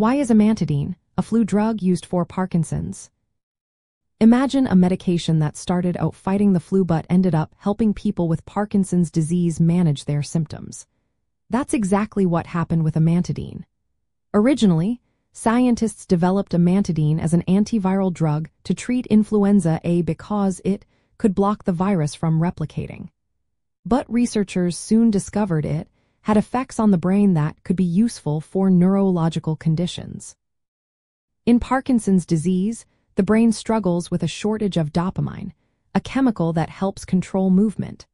Why is Amantadine, a flu drug used for Parkinson's? Imagine a medication that started out fighting the flu but ended up helping people with Parkinson's disease manage their symptoms. That's exactly what happened with Amantadine. Originally, scientists developed Amantadine as an antiviral drug to treat influenza A because it could block the virus from replicating. But researchers soon discovered it had effects on the brain that could be useful for neurological conditions. In Parkinson's disease, the brain struggles with a shortage of dopamine, a chemical that helps control movement.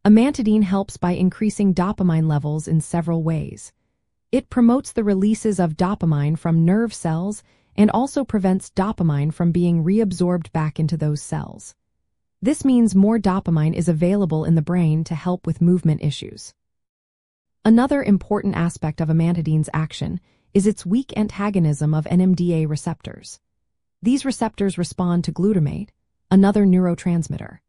Amantadine helps by increasing dopamine levels in several ways. It promotes the releases of dopamine from nerve cells and also prevents dopamine from being reabsorbed back into those cells. This means more dopamine is available in the brain to help with movement issues. Another important aspect of Amantadine's action is its weak antagonism of NMDA receptors. These receptors respond to glutamate, another neurotransmitter.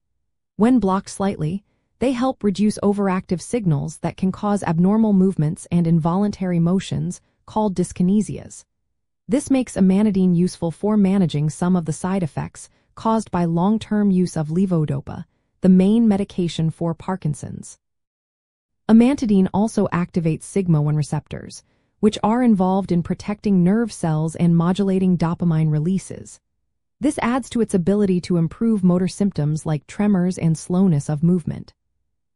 When blocked slightly, they help reduce overactive signals that can cause abnormal movements and involuntary motions called dyskinesias. This makes Amantadine useful for managing some of the side effects caused by long-term use of levodopa, the main medication for Parkinson's. Amantadine also activates sigma-1 receptors, which are involved in protecting nerve cells and modulating dopamine releases. This adds to its ability to improve motor symptoms like tremors and slowness of movement.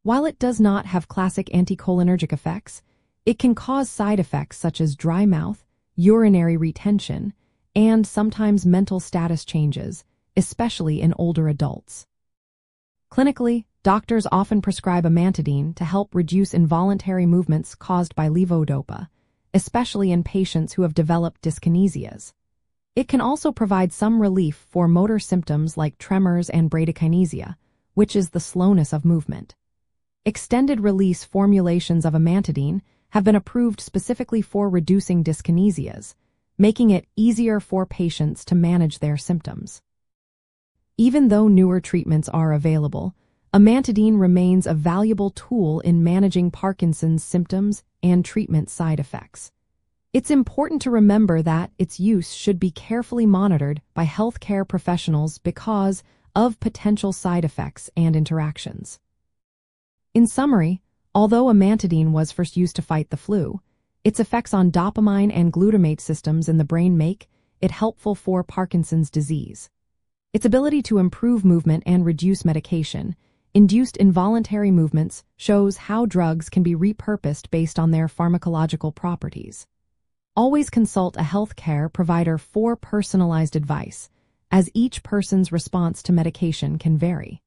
While it does not have classic anticholinergic effects, it can cause side effects such as dry mouth, urinary retention, and sometimes mental status changes, especially in older adults. Clinically, doctors often prescribe Amantadine to help reduce involuntary movements caused by levodopa, especially in patients who have developed dyskinesias. It can also provide some relief for motor symptoms like tremors and bradykinesia, which is the slowness of movement. Extended-release formulations of Amantadine have been approved specifically for reducing dyskinesias, making it easier for patients to manage their symptoms. Even though newer treatments are available, Amantadine remains a valuable tool in managing Parkinson's symptoms and treatment side effects. It's important to remember that its use should be carefully monitored by healthcare professionals because of potential side effects and interactions. In summary, although Amantadine was first used to fight the flu, its effects on dopamine and glutamate systems in the brain make it helpful for Parkinson's disease. Its ability to improve movement and reduce medication-induced involuntary movements shows how drugs can be repurposed based on their pharmacological properties. Always consult a healthcare provider for personalized advice, as each person's response to medication can vary.